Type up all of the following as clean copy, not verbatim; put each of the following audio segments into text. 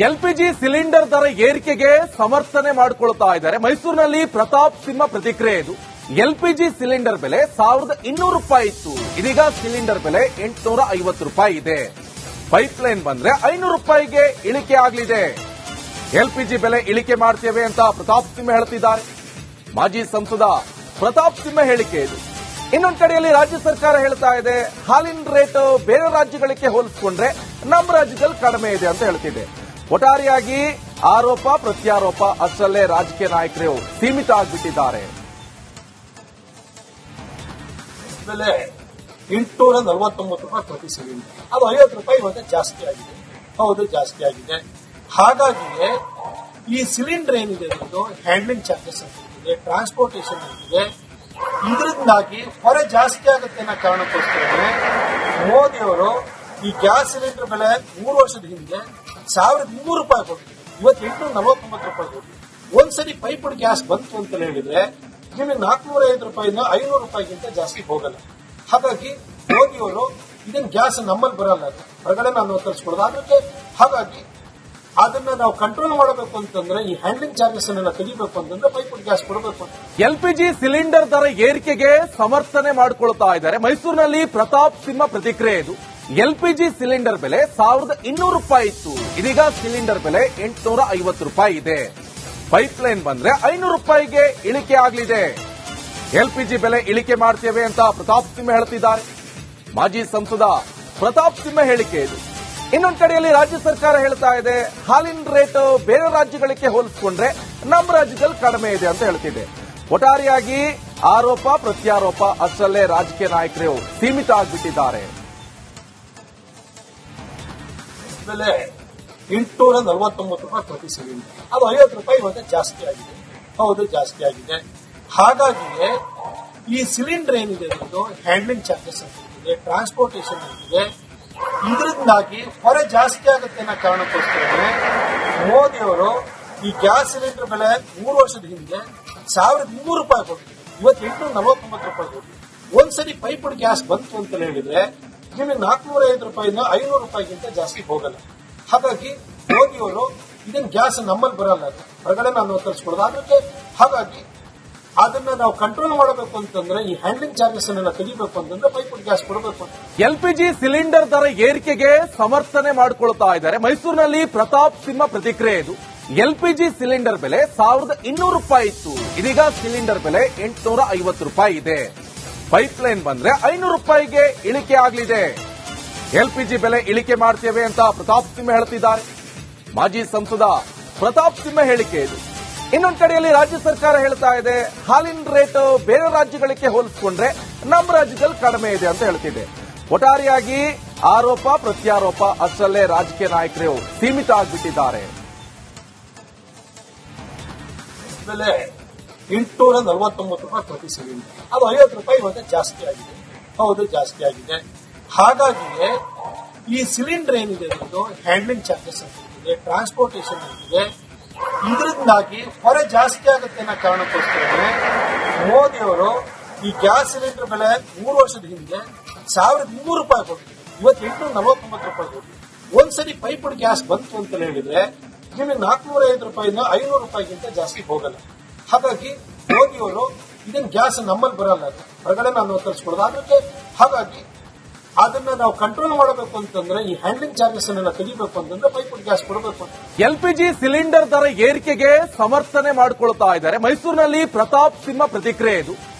LPG cylinder ದರ ಏರಿಕೆಗೆ ಸಮರ್ಥನೆ ಮಾಡಿಕೊಳ್ತಾ ಇದ್ದಾರೆ. ಮೈಸೂರಿನಲ್ಲಿ ಪ್ರತಾಪ್ ಸಿಂಹ ಪ್ರತಿಕ್ರಿಯೆ ಇದು. ಎಲ್ಪಿಜಿ ಸಿಲಿಂಡರ್ ಬೆಲೆ 1200 ರೂಪಾಯಿ ಇತ್ತು, ಇದೀಗ ಸಿಲಿಂಡರ್ ಬೆಲೆ 850 ರೂಪಾಯಿ ಇದೆ. ಪೈಪ್ಲೈನ್ ಬಂದ್ರೆ 500 ರೂಪಾಯಿಗೆ ಇಳಿಕೆ ಆಗಲಿದೆ. ಎಲ್ಪಿಜಿ ಬೆಲೆ ಇಳಿಕೆ ಮಾಡ್ತೇವೆ ಅಂತ ಪ್ರತಾಪ್ ಸಿಂಹ ಹೇಳ್ತಿದ್ದಾರೆ. ಮಾಜಿ ಸಂಸದ ಪ್ರತಾಪ್ ಸಿಂಹ ಹೇಳಿಕೆ ಇದು. ಇನ್ನೊಂದು ಕಡೆಯಲ್ಲಿ ರಾಜ್ಯ ಸರ್ಕಾರ ಹೇಳ್ತಾ ಇದೆ, ಹಾಲಿನ ರೇಟ್ ಬೇರೆ ರಾಜ್ಯಗಳಿಗೆ ಹೋಲಿಸಿಕೊಂಡ್ರೆ ನಮ್ಮ ರಾಜ್ಯದಲ್ಲಿ ಕಡಿಮೆ ಇದೆ ಅಂತ ಹೇಳ್ತಿದೆ. ಒಟ್ಟಾರೆಯಾಗಿ ಆರೋಪ ಪ್ರತ್ಯಾರೋಪ ಅಷ್ಟರಲ್ಲೇ ರಾಜಕೀಯ ನಾಯಕರು ಸೀಮಿತ ಆಗಿಬಿಟ್ಟಿದ್ದಾರೆ. ಬೆಲೆ 849 ರೂಪಾಯಿ ಪ್ರತಿ ಸಿಲಿಂಡರ್, ಅದು 50 ರೂಪಾಯಿ ಇವಾಗ ಜಾಸ್ತಿ ಆಗಿದೆ. ಹೌದು, ಜಾಸ್ತಿ ಆಗಿದೆ. ಹಾಗಾಗಿ ಈ ಸಿಲಿಂಡರ್ ಏನಿದೆ ಅದು ಹ್ಯಾಂಡ್ಲಿಂಗ್ ಚಾರ್ಜಸ್ ಅಂತಿದೆ, ಟ್ರಾನ್ಸ್ಪೋರ್ಟೇಷನ್ ಅಂತಿದೆ. ಇದರಿಂದಾಗಿ ಹೊರೆ ಜಾಸ್ತಿ ಆಗುತ್ತೆ ಅನ್ನೋ ಕಾರಣಕ್ಕೋಸ್ಕರ ಮೋದಿ ಅವರು ಈ ಗ್ಯಾಸ್ ಸಿಲಿಂಡರ್ ಬೆಲೆ 3 ವರ್ಷದ ಹಿಂದೆ 1200 ರೂಪಾಯಿ ಕೊಟ್ಟಿದ್ರು, ಇವತ್ತು 849 ರೂಪಾಯಿ ಕೊಟ್ಟಿದ್ರು. ಒಂದ್ಸರಿ ಪೈಪ್ಡ್ ಗ್ಯಾಸ್ ಬಂತು ಅಂತ ಹೇಳಿದ್ರೆ ನಿಮಗೆ 450 ರೂಪಾಯಿಂದ 500 ರೂಪಾಯಿಗಿಂತ ಜಾಸ್ತಿ ಹೋಗಲ್ಲ. ಹಾಗಾಗಿ ಮೋದಿಯವರು ಇದನ್ನ ಗ್ಯಾಸ್ ನಮ್ಮಲ್ಲಿ ಬರಲ್ಲ, ಹೊರಗಡೆ ನಾವು ತರಿಸ್ಕೊಡೋದು. ಅದಕ್ಕೆ ಹಾಗಾಗಿ ಅದನ್ನ ನಾವು ಕಂಟ್ರೋಲ್ ಮಾಡಬೇಕು ಅಂತಂದ್ರೆ ಈ ಹ್ಯಾಂಡ್ಲಿಂಗ್ ಚಾರ್ಜಸ್ ಅನ್ನ ತೆಗಿಬೇಕು ಅಂತಂದ್ರೆ ಪೈಪ್ಡ್ ಗ್ಯಾಸ್ ಕೊಡಬೇಕು ಅಂತ. ಎಲ್ಪಿಜಿ ಸಿಲಿಂಡರ್ ದರ ಏರಿಕೆಗೆ ಸಮರ್ಥನೆ ಮಾಡಿಕೊಳ್ತಾ ಇದ್ದಾರೆ. ಮೈಸೂರಿನಲ್ಲಿ ಪ್ರತಾಪ್ ಸಿಂಹ ಪ್ರತಿಕ್ರಿಯೆ ಇದು. ಎಲ್ಪಿಜಿ ಸಿಲಿಂಡರ್ ಬೆಲೆ 1200 ರೂಪಾಯಿ ಇತ್ತು, ಇದೀಗ ಸಿಲಿಂಡರ್ ಬೆಲೆ 850 ರೂಪಾಯಿ ಇದೆ. ಪೈಪ್ಲೈನ್ ಬಂದ್ರೆ 500 ರೂಪಾಯಿಗೆ ಇಳಿಕೆ ಆಗಲಿದೆ. ಎಲ್ಪಿಜಿ ಬೆಲೆ ಇಳಿಕೆ ಮಾಡ್ತೇವೆ ಅಂತ ಪ್ರತಾಪ್ ಸಿಂಹ ಹೇಳ್ತಿದ್ದಾರೆ. ಮಾಜಿ ಸಂಸದ ಪ್ರತಾಪ್ ಸಿಂಹ ಹೇಳಿಕೆ ಇದು. ಇನ್ನೊಂದು ಕಡೆಯಲ್ಲಿ ರಾಜ್ಯ ಸರ್ಕಾರ ಹೇಳ್ತಾ ಇದೆ, ಹಾಲಿನ ರೇಟ್ ಬೇರೆ ರಾಜ್ಯಗಳಿಗೆ ಹೋಲಿಸಿಕೊಂಡ್ರೆ ನಮ್ಮ ರಾಜ್ಯದಲ್ಲಿ ಕಡಿಮೆ ಇದೆ ಅಂತ ಹೇಳ್ತಿದೆ. ಒಟ್ಟಾರೆಯಾಗಿ ಆರೋಪ ಪ್ರತ್ಯಾರೋಪ ಅಷ್ಟರಲ್ಲೇ ರಾಜಕೀಯ ನಾಯಕರು ಸೀಮಿತ ಆಗಿಬಿಟ್ಟಿದ್ದಾರೆ. ಬೆಲೆ 849 ರೂಪಾಯಿ ಪ್ರತಿ ಸಿಲಿಂಡರ್, ಅದು 50 ರೂಪಾಯಿ ಇವಾಗ ಜಾಸ್ತಿ ಆಗಿದೆ. ಹೌದು, ಜಾಸ್ತಿ ಆಗಿದೆ. ಹಾಗಾಗಿ ಈ ಸಿಲಿಂಡರ್ ಏನಿದೆ ಅದು ಹ್ಯಾಂಡ್ಲಿಂಗ್ ಚಾರ್ಜಸ್ ಅಂತಿದೆ, ಟ್ರಾನ್ಸ್ಪೋರ್ಟೇಷನ್ ಅಂತಿದೆ. ಇದರಿಂದಾಗಿ ಹೊರೆ ಜಾಸ್ತಿ ಆಗುತ್ತೆ ಅನ್ನೋ ಕಾರಣಕ್ಕೋಸ್ಕರ ಮೋದಿ ಅವರು ಈ ಗ್ಯಾಸ್ ಸಿಲಿಂಡರ್ ಬೆಲೆ 3 ವರ್ಷದ ಹಿಂದೆ 1200 ರೂಪಾಯಿ ಕೊಟ್ಟಿದ್ರು, ಇವತ್ತು 849 ರೂಪಾಯಿ ಕೊಟ್ಟಿದ್ರು. ಒಂದ್ಸರಿ ಪೈಪ್ಡ್ ಗ್ಯಾಸ್ ಬಂತು ಅಂತ ಹೇಳಿದ್ರೆ ನಿಮಗೆ 450 ರೂಪಾಯಿಂದ 500 ರೂಪಾಯಿಗಿಂತ ಜಾಸ್ತಿ ಹೋಗಲ್ಲ. ಹಾಗಾಗಿ ಮೋದಿಯವರು ಇದನ್ನ ಗ್ಯಾಸ್ ನಮ್ಮಲ್ಲಿ ಬರಲ್ಲ, ಹೊರಗಡೆ ನಾವು ತರಿಸ್ಕೊಡೋದು. ಅದಕ್ಕೆ ಹಾಗಾಗಿ ಅದನ್ನ ನಾವು ಕಂಟ್ರೋಲ್ ಮಾಡಬೇಕು ಅಂತಂದ್ರೆ ಈ ಹ್ಯಾಂಡ್ಲಿಂಗ್ ಚಾರ್ಜಸ್ ಅನ್ನ ತೆಗಿಬೇಕು ಅಂತಂದ್ರೆ ಪೈಪ್ಡ್ ಗ್ಯಾಸ್ ಕೊಡಬೇಕು ಅಂತ. ಎಲ್ಪಿಜಿ ಸಿಲಿಂಡರ್ ದರ ಏರಿಕೆಗೆ ಸಮರ್ಥನೆ ಮಾಡಿಕೊಳ್ತಾ ಇದ್ದಾರೆ. ಮೈಸೂರಿನಲ್ಲಿ ಪ್ರತಾಪ್ ಸಿಂಹ ಪ್ರತಿಕ್ರಿಯೆ ಇದು. ಎಲ್ಪಿಜಿ ಸಿಲಿಂಡರ್ ಬೆಲೆ 1200 ರೂಪಾಯಿ ಇತ್ತು, ಇದೀಗ ಸಿಲಿಂಡರ್ ಬೆಲೆ 850 ರೂಪಾಯಿ ಇದೆ. ಪೈಪ್ಲೈನ್ ಬಂದ್ರೆ 500 ರೂಪಾಯಿಗೆ ಇಳಿಕೆ ಆಗಲಿದೆ. ಎಲ್ಪಿಜಿ ಬೆಲೆ ಇಳಿಕೆ ಮಾಡ್ತೇವೆ ಅಂತ ಪ್ರತಾಪ್ ಸಿಂಹ ಹೇಳ್ತಿದ್ದಾರೆ. ಮಾಜಿ ಸಂಸದ ಪ್ರತಾಪ್ ಸಿಂಹ ಹೇಳಿಕೆ ಇದು. ಇನ್ನೊಂದು ಕಡೆಯಲ್ಲಿ ರಾಜ್ಯ ಸರ್ಕಾರ ಹೇಳ್ತಾ ಇದೆ, ಹಾಲಿನ ರೇಟ್ ಬೇರೆ ರಾಜ್ಯಗಳಿಗೆ ಹೋಲಿಸಿಕೊಂಡ್ರೆ ನಮ್ಮ ರಾಜ್ಯದಲ್ಲಿ ಕಡಿಮೆ ಇದೆ ಅಂತ ಹೇಳ್ತಿದೆ. ಒಟ್ಟಾರೆಯಾಗಿ ಆರೋಪ ಪ್ರತ್ಯಾರೋಪ ಅಷ್ಟರಲ್ಲೇ ರಾಜಕೀಯ ನಾಯಕರು ಸೀಮಿತ ಆಗಿಬಿಟ್ಟಿದ್ದಾರೆ. ಬೆಲೆ 849 ರೂಪಾಯಿ ಪ್ರತಿ ಸಿಲಿಂಡರ್, ಅದು 50 ರೂಪಾಯಿ ಇವಾಗ ಜಾಸ್ತಿ ಆಗಿದೆ. ಹೌದು, ಜಾಸ್ತಿ ಆಗಿದೆ. ಹಾಗಾಗಿ ಈ ಸಿಲಿಂಡರ್ ಏನಿದೆ ಅದು ಹ್ಯಾಂಡ್ಲಿಂಗ್ ಚಾರ್ಜಸ್ ಅಂತಿದೆ, ಟ್ರಾನ್ಸ್ಪೋರ್ಟೇಷನ್ ಅಂತಿದೆ. ಇದರಿಂದಾಗಿ ಹೊರೆ ಜಾಸ್ತಿ ಆಗುತ್ತೆ ಅನ್ನೋ ಕಾರಣಕ್ಕೋಸ್ಕರ ಮೋದಿ ಅವರು ಈ ಗ್ಯಾಸ್ ಸಿಲಿಂಡರ್ ಬೆಲೆ 3 ವರ್ಷದ ಹಿಂದೆ 1200 ರೂಪಾಯಿ ಕೊಟ್ಟಿದ್ರು, ಇವತ್ತು 849 ರೂಪಾಯಿ ಕೊಟ್ಟಿದ್ರು. ಒಂದ್ಸರಿ ಪೈಪ್ಡ್ ಗ್ಯಾಸ್ ಬಂತು ಅಂತ ಹೇಳಿದ್ರೆ ನಿಮಗೆ 450 ರೂಪಾಯಿಂದ 500 ರೂಪಾಯಿಗಿಂತ ಜಾಸ್ತಿ ಹೋಗಲ್ಲ. ಹಾಗಾಗಿ ಮೋದಿಯವರು ಇದನ್ನ ಗ್ಯಾಸ್ ನಮ್ಮಲ್ಲಿ ಬರಲ್ಲ, ಹೊರಗಡೆ ನಾವು ತರಿಸ್ಕೊಡೋದು. ಅದಕ್ಕೆ ಹಾಗಾಗಿ ಅದನ್ನ ನಾವು ಕಂಟ್ರೋಲ್ ಮಾಡಬೇಕು ಅಂತಂದ್ರೆ ಈ ಹ್ಯಾಂಡ್ಲಿಂಗ್ ಚಾರ್ಜಸ್ ಅನ್ನ ತೆಗಿಬೇಕು ಅಂತಂದ್ರೆ ಪೈಪ್ಡ್ ಗ್ಯಾಸ್ ಕೊಡಬೇಕು ಅಂತ. ಎಲ್ಪಿಜಿ ಸಿಲಿಂಡರ್ ದರ ಏರಿಕೆಗೆ ಸಮರ್ಥನೆ ಮಾಡಿಕೊಳ್ತಾ ಇದ್ದಾರೆ. ಮೈಸೂರಿನಲ್ಲಿ ಪ್ರತಾಪ್ ಸಿಂಹ ಪ್ರತಿಕ್ರಿಯೆ ಇದು.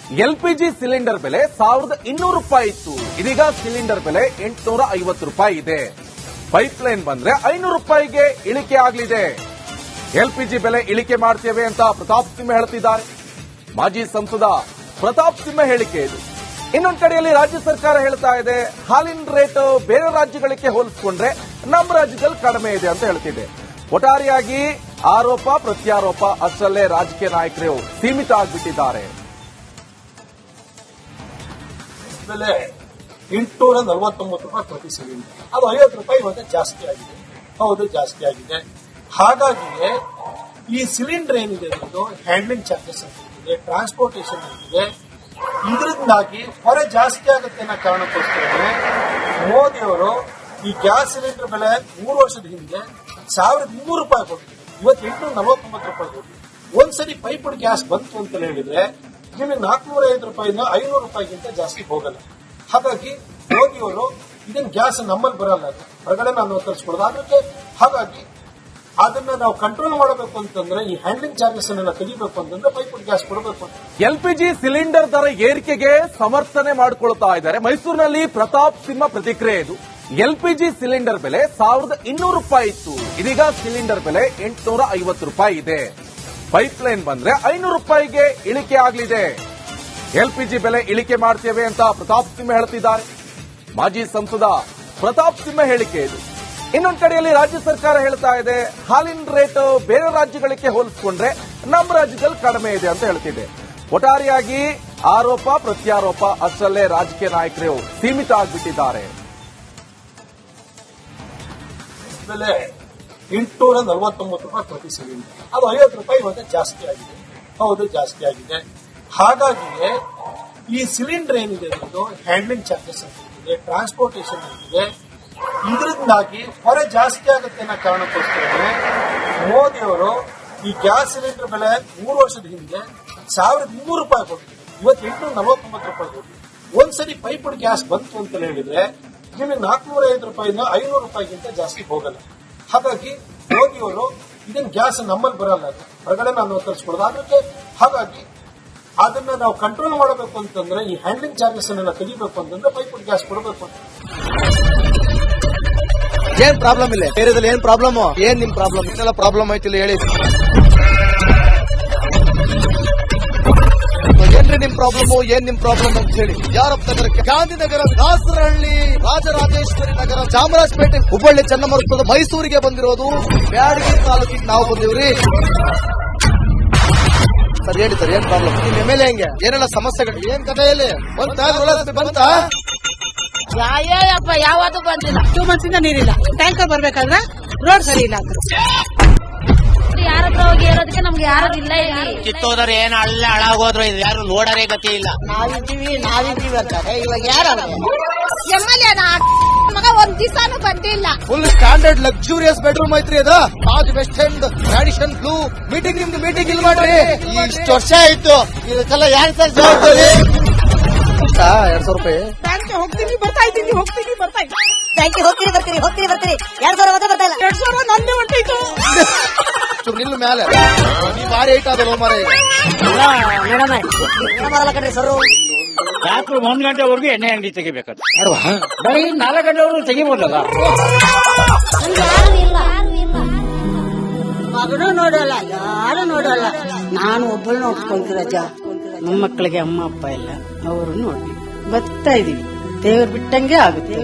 ಎಲ್ಪಿಜಿ ಸಿಲಿಂಡರ್ ಬೆಲೆ 1200 ರೂಪಾಯಿ ಇತ್ತು, ಇದೀಗ ಸಿಲಿಂಡರ್ ಬೆಲೆ 850 ರೂಪಾಯಿ ಇದೆ. ಪೈಪ್ಲೈನ್ ಬಂದ್ರೆ 500 ರೂಪಾಯಿಗೆ ಇಳಿಕೆ ಆಗಲಿದೆ. ಎಲ್ಪಿಜಿ ಬೆಲೆ ಇಳಿಕೆ ಮಾಡ್ತೇವೆ ಅಂತ ಪ್ರತಾಪ್ ಸಿಂಹ ಹೇಳ್ತಿದ್ದಾರೆ. ಮಾಜಿ ಸಂಸದ ಪ್ರತಾಪ್ ಸಿಂಹ ಹೇಳಿಕೆ ಇದು. ಇನ್ನೊಂದು ಕಡೆಯಲ್ಲಿ ರಾಜ್ಯ ಸರ್ಕಾರ ಹೇಳ್ತಾ ಇದೆ, ಹಾಲಿನ ರೇಟ್ ಬೇರೆ ರಾಜ್ಯಗಳಿಗೆ ಹೋಲಿಸಿಕೊಂಡ್ರೆ ನಮ್ಮ ರಾಜ್ಯದಲ್ಲಿ ಕಡಿಮೆ ಇದೆ ಅಂತ ಹೇಳ್ತಿದೆ. ಒಟ್ಟಾರೆಯಾಗಿ ಆರೋಪ ಪ್ರತ್ಯಾರೋಪ ಅಷ್ಟರಲ್ಲೇ ರಾಜಕೀಯ ನಾಯಕರು ಸೀಮಿತ ಆಗಿಬಿಟ್ಟಿದ್ದಾರೆ. ಬೆಲೆ 849 ರೂಪಾಯಿ ಪ್ರತಿ ಸಿಲಿಂಡರ್, ಅದು 50 ರೂಪಾಯಿ ಇವಾಗ ಜಾಸ್ತಿ ಆಗಿದೆ. ಹೌದು, ಜಾಸ್ತಿ ಆಗಿದೆ. ಹಾಗಾಗಿ ಈ ಸಿಲಿಂಡರ್ ಏನಿದೆ ಅದು ಹ್ಯಾಂಡ್ಲಿಂಗ್ ಚಾರ್ಜಸ್ ಅಂತಿದೆ, ಟ್ರಾನ್ಸ್ಪೋರ್ಟೇಷನ್ ಅಂತಿದೆ. ಇದರಿಂದಾಗಿ ಹೊರೆ ಜಾಸ್ತಿ ಆಗುತ್ತೆ ಅನ್ನೋ ಕಾರಣಕ್ಕೋಸ್ಕರ ಮೋದಿ ಅವರು ಈ ಗ್ಯಾಸ್ ಸಿಲಿಂಡರ್ ಬೆಲೆ 3 ವರ್ಷದ ಹಿಂದೆ 1200 ರೂಪಾಯಿ ಕೊಡ್ತೀವಿ, ಇವತ್ತು 849 ರೂಪಾಯಿ ಕೊಡ್ತೀವಿ. ಒಂದ್ಸರಿ ಪೈಪ್ಡ್ ಗ್ಯಾಸ್ ಬಂತು ಅಂತ ಹೇಳಿದ್ರೆ ನಿಮಗೆ 405 ರೂಪಾಯಿಂದ 500 ರೂಪಾಯಿಗಿಂತ ಜಾಸ್ತಿ ಹೋಗಲ್ಲ. ಹಾಗಾಗಿ ಮೋದಿಯವರು ಇದನ್ನ ಗ್ಯಾಸ್ ನಮ್ಮಲ್ಲಿ ಬರಲ್ಲ, ಹೊರಗಡೆ ನಾವು ತರಿಸ್ಕೊಡೋದು. ಅದಕ್ಕೆ ಹಾಗಾಗಿ ಅದನ್ನ ನಾವು ಕಂಟ್ರೋಲ್ ಮಾಡಬೇಕು ಅಂತಂದ್ರೆ ಈ ಹ್ಯಾಂಡ್ಲಿಂಗ್ ಚಾರ್ಜಸ್ ಅನ್ನ ತೆಗಿಬೇಕು ಅಂತಂದ್ರೆ ಪೈಪ್ಡ್ ಗ್ಯಾಸ್ ಕೊಡಬೇಕು ಅಂತ. ಎಲ್ಪಿಜಿ ಸಿಲಿಂಡರ್ ದರ ಏರಿಕೆಗೆ ಸಮರ್ಥನೆ ಮಾಡಿಕೊಳ್ತಾ ಇದ್ದಾರೆ. ಮೈಸೂರಿನಲ್ಲಿ ಪ್ರತಾಪ್ ಸಿಂಹ ಪ್ರತಿಕ್ರಿಯೆ ಇದು. ಎಲ್ಪಿಜಿ ಸಿಲಿಂಡರ್ ಬೆಲೆ 1200 ರೂಪಾಯಿ ಇತ್ತು, ಇದೀಗ ಸಿಲಿಂಡರ್ ಬೆಲೆ 850 ರೂಪಾಯಿ ಇದೆ. ಪೈಪ್ಲೈನ್ ಬಂದ್ರೆ 500 ರೂಪಾಯಿಗೆ ಇಳಿಕೆ ಆಗಲಿದೆ. ಎಲ್ಪಿಜಿ ಬೆಲೆ ಇಳಿಕೆ ಮಾಡ್ತೇವೆ ಅಂತ ಪ್ರತಾಪ್ ಸಿಂಹ ಹೇಳ್ತಿದ್ದಾರೆ. ಮಾಜಿ ಸಂಸದ ಪ್ರತಾಪ್ ಸಿಂಹ ಹೇಳಿಕೆ ಇದು. ಇನ್ನೊಂದು ಕಡೆಯಲ್ಲಿ ರಾಜ್ಯ ಸರ್ಕಾರ ಹೇಳ್ತಾ ಇದೆ ಹಾಲಿನ ರೇಟ್ ಬೇರೆ ರಾಜ್ಯಗಳಿಗೆ ಹೋಲಿಸಿಕೊಂಡ್ರೆ ನಮ್ಮ ರಾಜ್ಯದಲ್ಲಿ ಕಡಿಮೆ ಇದೆ ಅಂತ ಹೇಳ್ತಿದೆ. ಒಟ್ಟಾರೆಯಾಗಿ ಆರೋಪ ಪ್ರತ್ಯಾರೋಪ ಅಷ್ಟರಲ್ಲೇ ರಾಜಕೀಯ ನಾಯಕರು ಸೀಮಿತ ಆಗಿಬಿಟ್ಟಿದ್ದಾರೆ. ಬೆಲೆ 849 ರೂಪಾಯಿ ಪ್ರತಿ ಸಿಲಿಂಡರ್, ಅದು 50 ರೂಪಾಯಿ ಇವಾಗ ಜಾಸ್ತಿ ಆಗಿದೆ. ಹೌದು, ಜಾಸ್ತಿ ಆಗಿದೆ. ಹಾಗಾಗಿಯೇ ಈ ಸಿಲಿಂಡರ್ ಏನಿದೆ ಅದು ಹ್ಯಾಂಡ್ಲಿಂಗ್ ಚಾರ್ಜಸ್ ಅಂತಿದೆ, ಟ್ರಾನ್ಸ್ಪೋರ್ಟೇಷನ್ ಅಂತಿದೆ. ಇದರಿಂದಾಗಿ ಹೊರೆ ಜಾಸ್ತಿ ಆಗುತ್ತೆ ಅನ್ನೋ ಕಾರಣಕ್ಕೋಸ್ಕರ ಮೋದಿಯವರು ಈ ಗ್ಯಾಸ್ ಸಿಲಿಂಡರ್ ಬೆಲೆ 3 ವರ್ಷದ ಹಿಂದೆ 1200 ರೂಪಾಯಿ ಕೊಡ್ತೀವಿ, ಇವತ್ತು 849 ರೂಪಾಯಿ ಕೊಡ್ತೀವಿ. ಒಂದ್ಸರಿ ಪೈಪ್ಡ್ ಗ್ಯಾಸ್ ಬಂತು ಅಂತ ಹೇಳಿದ್ರೆ ನಿಮಗೆ 405 ರೂಪಾಯಿಂದ 500 ರೂಪಾಯಿಗಿಂತ ಜಾಸ್ತಿ ಹೋಗಲ್ಲ. ಹಾಗಾಗಿ ಮೋದಿಯವರು ಇದನ್ನ ಗ್ಯಾಸ್ ನಮ್ಮಲ್ಲಿ ಬರಲ್ಲ, ಹೊರಗಡೆ ನಾವು ತರಿಸ್ಕೊಡೋದು. ಅದಕ್ಕೆ ಹಾಗಾಗಿ ಅದನ್ನ ನಾವು ಕಂಟ್ರೋಲ್ ಮಾಡಬೇಕು ಅಂತಂದ್ರೆ ಈ ಹ್ಯಾಂಡ್ಲಿಂಗ್ ಚಾರ್ಜಸ್ ಅನ್ನ ತೆಗಿಬೇಕು ಅಂತಂದ್ರೆ ಪೈಪ್ಡ್ ಗ್ಯಾಸ್ ಕೊಡಬೇಕು ಅಂತ. ಏನ್ ಪ್ರಾಬ್ಲಮ್ ಇಲ್ಲ, ಏರಿಯಾದಲ್ಲಿ ಏನ್ ಪ್ರಾಬ್ಲಮ್, ಏನ್ ನಿಮ್ ಪ್ರಾಬ್ಲಮ್, ಇದೆಲ್ಲ ಪ್ರಾಬ್ಲಮ್ ಐತಿಲ್ಲ ಹೇಳಿ. ಏನ್ರಿ ನಿಮ್ ಪ್ರಾಬ್ಲಮ್, ಏನ್ ನಿಮ್ ಪ್ರಾಬ್ಲಮ್ ಅಂತ ಹೇಳಿ. ಯಾರಪ್ಪ ನಗರಕ್ಕೆ ಗಾಂಧಿನಗರ, ದಾಸರಹಳ್ಳಿ, ರಾಜರಾಜೇಶ್ವರಿ ನಗರ, ಚಾಮರಾಜಪೇಟೆ, ಹುಬ್ಬಳ್ಳಿ, ಚನ್ನಮರುತ್ತದ, ಮೈಸೂರಿಗೆ ಬಂದಿರೋದು. ಬ್ಯಾಡಗಿ ತಾಲೂಕಿಗೆ ನಾವು ಬಂದಿವ್ರಿ. ಸರ್ ಹೇಳಿ ಸರ್, ಏನ್ ಪ್ರಾಬ್ಲಮ್, ನಿಮ್ ಎಮ್ ಎಲ್ ಎ ಹೆಂಗೆ, ಏನೆಲ್ಲ ಸಮಸ್ಯೆಗಳು, ಏನ್ ಕಥೆಯಲ್ಲಿ ಬಂತ ಯಾಯಪ್ಪ ಯಾವತ್ತೂ ಬಂದಿಲ್ಲ. 2 months ಇಂದ ನೀರಿಲ್ಲ. ಟ್ಯಾಂಕರ್ ಬರ್ಬೇಕಾದ್ರೆ ರೋಡ್ ಸರಿ ಇಲ್ಲ ಅಂತ ಯಾರ ಹತ್ರ ಹೋಗಿ ಹೇಳೋದಕ್ಕೆ ನಮ್ಗೆ ಯಾರು ಇಲ್ಲ. ಕಿತ್ತೋದ್ರೆ ಏನು ಅಲ್ಲ ಹಾಳಾಗೋದ್ರು ಇದು ಯಾರು ನೋಡರೇ ಗತಿ ಇಲ್ಲ. ನಾವಿದ್ದೀವಿ ಅಂತಾರೆ. ಇವಾಗ ಯಾರು ಎಮ್ಮೆಲ್ಯೆ ಮಗ ಒಂದ್ ದಿವಸನೂ ಬಂದಿಲ್ಲ. ಫುಲ್ ಸ್ಟ್ಯಾಂಡರ್ಡ್ ಲಕ್ಸುರಿಯಸ್ ಬೆಡ್ರೂಮ್ ಐತ್ರಿ ಅದ. Taj West End, Radisson Blu. Meeting ನಿಮ್ದು ಮೀಟಿಂಗ್ ಇಲ್ಲಿ ಮಾಡ್ರಿ. ಇಷ್ಟು ವರ್ಷ ಆಯ್ತು, ಇದಕ್ಕೆಲ್ಲ ಯಾರು ಸರ್ ಜವಾಬ್ದಾರಿ? 200 ರೂಪಾಯಿ ಬ್ಯಾಂಕ್ ಹೋಗ್ತೀನಿ ಬರ್ತಾ ಇದ್ದೀನಿ, ಹೋಗ್ತೀನಿ ಬರ್ತಾ ಇದ್ದೀನಿ. ಬ್ಯಾಂಕಿಗೆ ಹೋಗ್ತೀರಿ ಬರ್ತೀರಿ 2,000 ಮಾತ್ರ ಬರ್ತಾ ಇಲ್ಲ. 2,000 ನಂದೇ ಹೊಂಟೈತು. ನಿಲ್ಲು ಮೇಲೆ ನೀವು ಭಾರಿ ಐಟ್ ಆದ ಮಾರ. ಬರಲ್ಲ ಕಣ್ರಿ ಸರ್. ರಾತ್ರಿ 1 ಗಂಟೆವರೆಗೂ ಎಣ್ಣೆ ಅಂಗಡಿ ತೆಗಿಬೇಕಂತ ಬರೀ 4 ಗಂಟೆವರೆಗೂ ತೆಗಿಬೋದಲ್ಲ. ಮಗನೂ ನೋಡಲ್ಲ, ಯಾರು ನೋಡಲ್ಲ. ನಾನು ಒಬ್ಬಳು ನೋಡ್ಕೊಂತೀನಿ ರಜಾ. ನಮ್ಮ ಮಕ್ಕಳಿಗೆ ಅಮ್ಮ ಅಪ್ಪ ಇಲ್ಲ, ಅವರು ನೋಡಿ ಬರ್ತಾ ಇದೀವಿ. ದೇವ್ರು ಬಿಟ್ಟಂಗೆ ಆಗುತ್ತೆ.